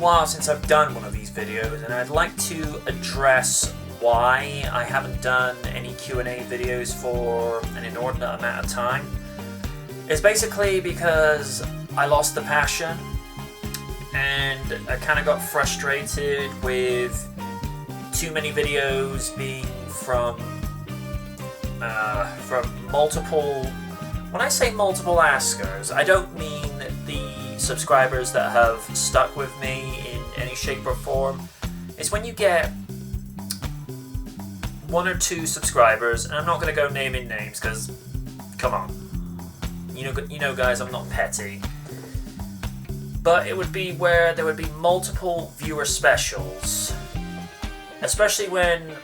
while since I've done one of these videos, and I'd like to address why I haven't done any Q&A videos for an inordinate amount of time. It's basically because I lost the passion, and I kind of got frustrated with too many videos being from multiple. When I say multiple askers, I don't mean the subscribers that have stuck with me in any shape or form. It's when you get one or two subscribers, and I'm not going to go naming names because, come on, you know, guys, I'm not petty. But it would be where there would be multiple viewer specials, especially when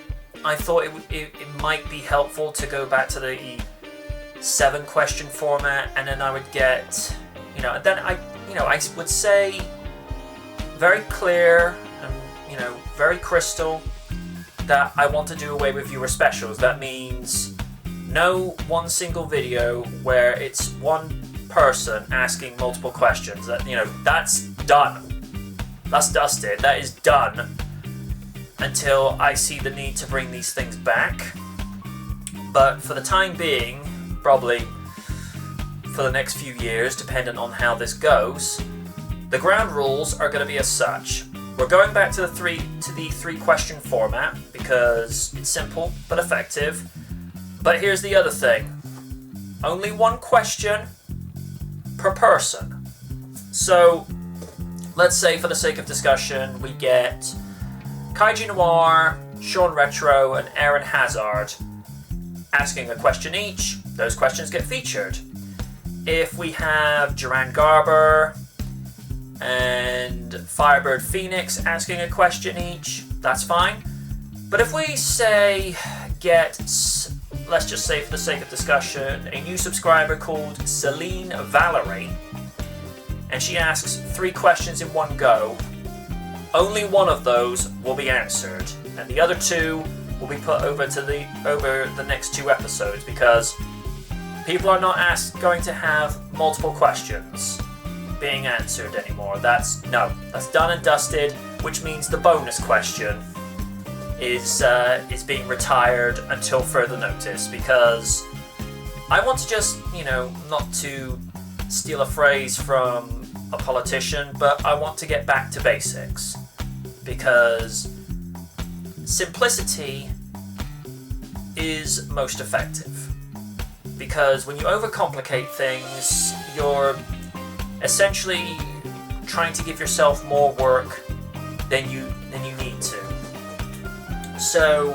I thought it might be helpful to go back to the 7-question format, and then I would get, and then I would say very clear and, very crystal that I want to do away with viewer specials. That means no one single video where it's one person asking multiple questions. That's done. That's dusted. That is done until I see the need to bring these things back. But for the time being, probably for the next few years, depending on how this goes, the ground rules are going to be as such. We're going back to the 3-question format because it's simple but effective. But here's the other thing. Only one question per person. So let's say, for the sake of discussion, we get Kaiju Noir, Sean Retro, and Aaron Hazard asking a question each. Those questions get featured. If we have Duran Garber and Firebird Phoenix asking a question each, that's fine. But if we say let's just say, for the sake of discussion, a new subscriber called Celine Valerie, and she asks 3 questions in one go, only one of those will be answered, and the other 2 will be put over the next 2 episodes, because people are not going to have multiple questions being answered anymore. That's done and dusted, which means the bonus question is being retired until further notice, because I want to just, not to steal a phrase from a politician, but I want to get back to basics, because simplicity is most effective. Because when you overcomplicate things, you're essentially trying to give yourself more work than you need to. So,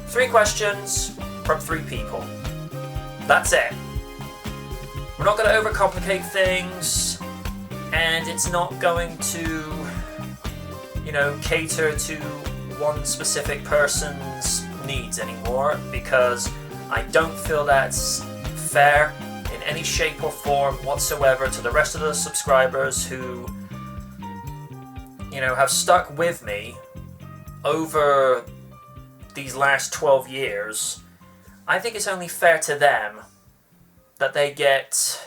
3 questions from 3 people. That's it. We're not going to overcomplicate things, and it's not going to, cater to one specific person's needs anymore, because I don't feel that's fair in any shape or form whatsoever to the rest of the subscribers who, have stuck with me over these last 12 years. I think it's only fair to them that they get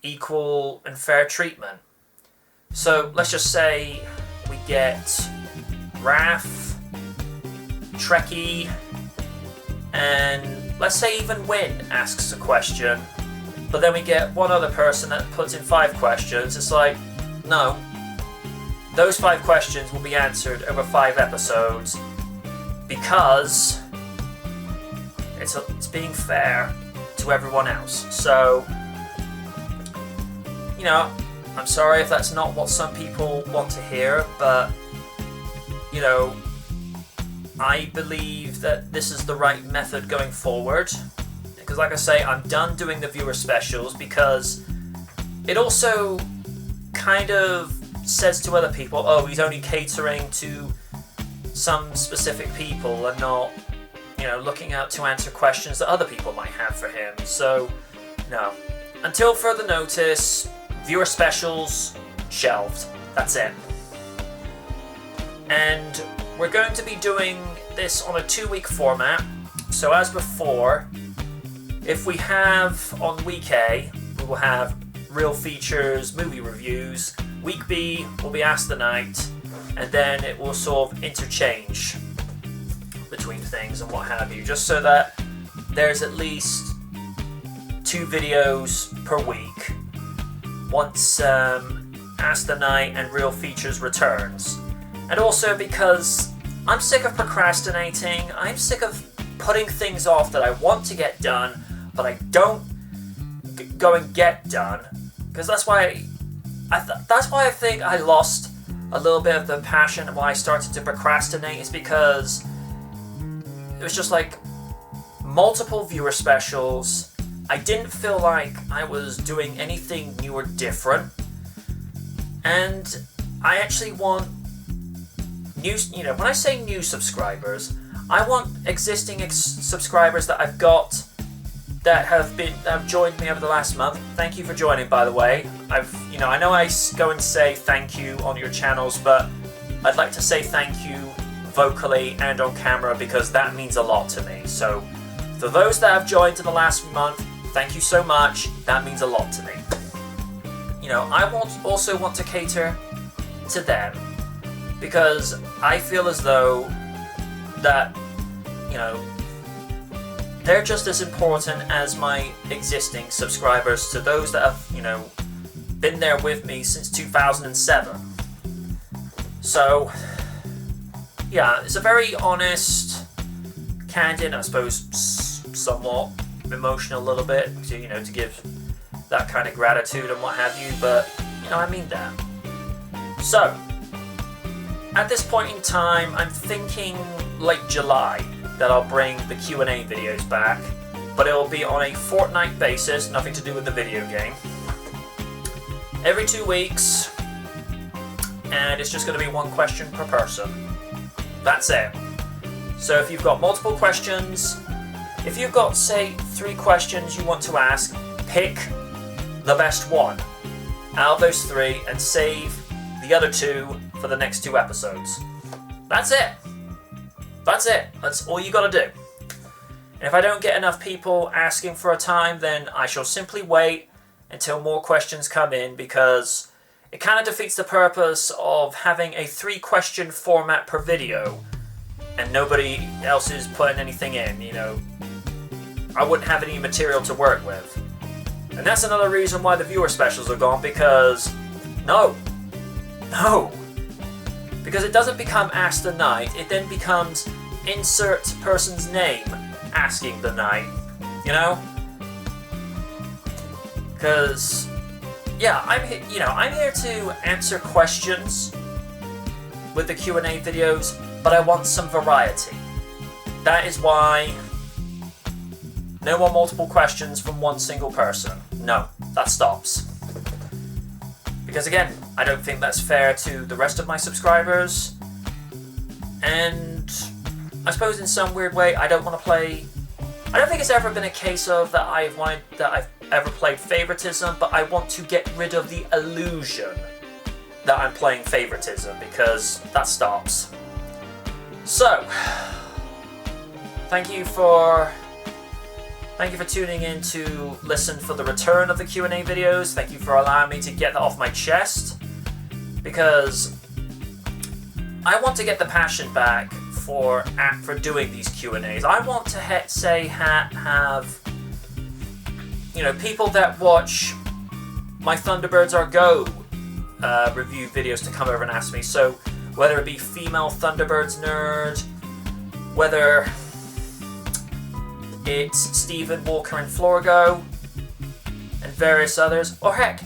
equal and fair treatment. So let's just say we get Raph, Trekkie, and let's say even Wyn asks a question, but then we get one other person that puts in 5 questions. It's like, no, those 5 questions will be answered over 5 episodes, because it's being fair to everyone else. So, I'm sorry if that's not what some people want to hear, but, I believe that this is the right method going forward. Because like I say, I'm done doing the viewer specials, because it also kind of says to other people, oh, he's only catering to some specific people and not, looking out to answer questions that other people might have for him. So, no. Until further notice, viewer specials shelved. That's it. And we're going to be doing this on a 2-week format. So as before, if we have on week A, we will have real features, movie reviews, week B will be Ask the Night, and then it will sort of interchange between things and what have you, just so that there's at least 2 videos per week once Ask the Night and Real Features returns. And also because I'm sick of procrastinating, I'm sick of putting things off that I want to get done, but I don't go and get done, because that's why I think I lost a little bit of the passion, and why I started to procrastinate is because it was just like multiple viewer specials. I didn't feel like I was doing anything new or different, and I actually want new, when I say new subscribers, I want existing subscribers that I've got that have joined me over the last month. Thank you for joining, by the way. I know I go and say thank you on your channels, but I'd like to say thank you vocally and on camera, because that means a lot to me. So for those that have joined in the last month, thank you so much. That means a lot to me. I also want to cater to them, because I feel as though that, they're just as important as my existing subscribers, to those that have, been there with me since 2007. So, yeah, it's a very honest, candid, I suppose somewhat emotional a little bit, to give that kind of gratitude and what have you, but, I mean that. So, at this point in time, I'm thinking late July that I'll bring the Q&A videos back, but it will be on a fortnight basis, nothing to do with the video game. Every 2 weeks, and it's just going to be 1 question per person. That's it. So if you've got multiple questions, if you've got, say, 3 questions you want to ask, pick the best one out of those 3 and save the other 2 for the next 2 episodes. That's it. That's it. That's all you gotta do. And if I don't get enough people asking for a time, then I shall simply wait until more questions come in, because it kind of defeats the purpose of having a 3-question format per video and nobody else is putting anything in, I wouldn't have any material to work with. And that's another reason why the viewer specials are gone, because because it doesn't become Ask the Night, it then becomes insert person's name asking the night, Because, yeah, I'm here to answer questions with the Q&A videos, but I want some variety. That is why no more multiple questions from one single person. No, that stops. Because again, I don't think that's fair to the rest of my subscribers, and I suppose in some weird way I don't think it's ever been a case of that I've ever played favoritism, but I want to get rid of the illusion that I'm playing favoritism, because that stops. So, thank you for tuning in to listen for the return of the Q&A videos. Thank you for allowing me to get that off my chest, because I want to get the passion back for doing these Q&As. I want to have people that watch my Thunderbirds Are Go review videos to come over and ask me. So whether it be female Thunderbirds nerd, whether it's Stephen, Walker and Florgo, and various others, or heck,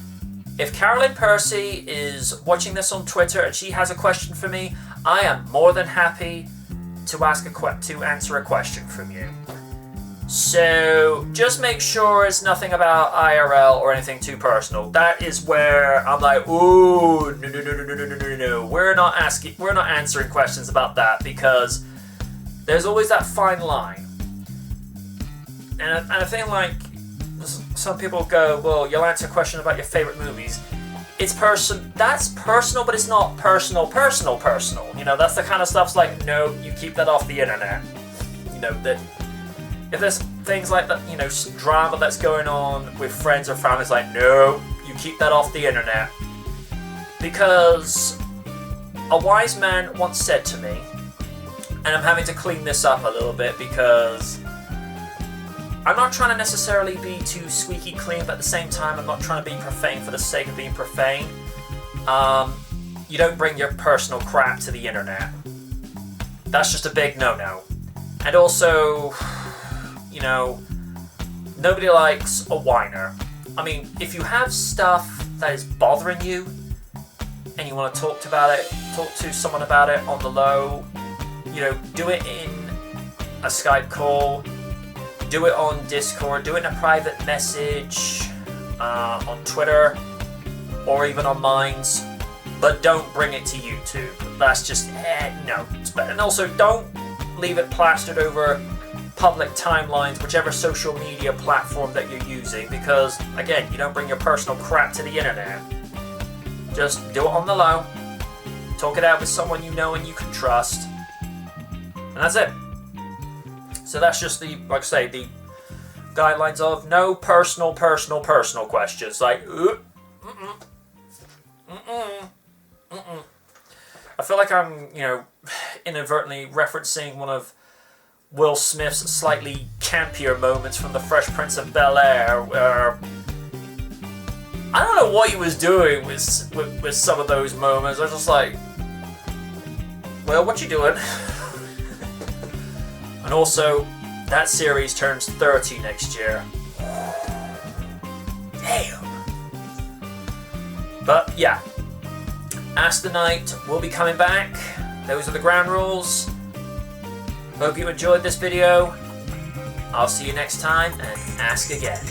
if Carolyn Percy is watching this on Twitter and she has a question for me, I am more than happy to answer a question from you. So just make sure it's nothing about IRL or anything too personal. That is where I'm like, ooh, no. We're not answering questions about that, because there's always that fine line. And I think, like, some people go, well, you'll answer a question about your favorite movies. That's personal, but it's not personal. That's the kind of stuff's like, no, you keep that off the internet. That if there's things like that, drama that's going on with friends or family, it's like, no, you keep that off the internet. because a wise man once said to me, and I'm having to clean this up a little bit because I'm not trying to necessarily be too squeaky clean, but at the same time I'm not trying to be profane for the sake of being profane. You don't bring your personal crap to the internet. That's just a big no-no. And also, you know, nobody likes a whiner. I mean, if you have stuff that is bothering you and you want to talk to someone about it on the low, you know, do it in a Skype call, do it on Discord, do it in a private message, on Twitter, or even on Minds, but don't bring it to YouTube. That's just, no. And also, don't leave it plastered over public timelines, whichever social media platform that you're using, because, again, you don't bring your personal crap to the internet. Just do it on the low, talk it out with someone you know and you can trust, and that's it. So that's just the, like I say, the guidelines of no personal questions. Like, I feel like I'm, you know, inadvertently referencing one of Will Smith's slightly campier moments from The Fresh Prince of Bel-Air, where I don't know what he was doing with some of those moments. I was just like, well, what you doing? And also, that series turns 30 next year. Damn. But yeah, Ask the Knight will be coming back. Those are the ground rules. Hope you enjoyed this video. I'll see you next time, and ask again.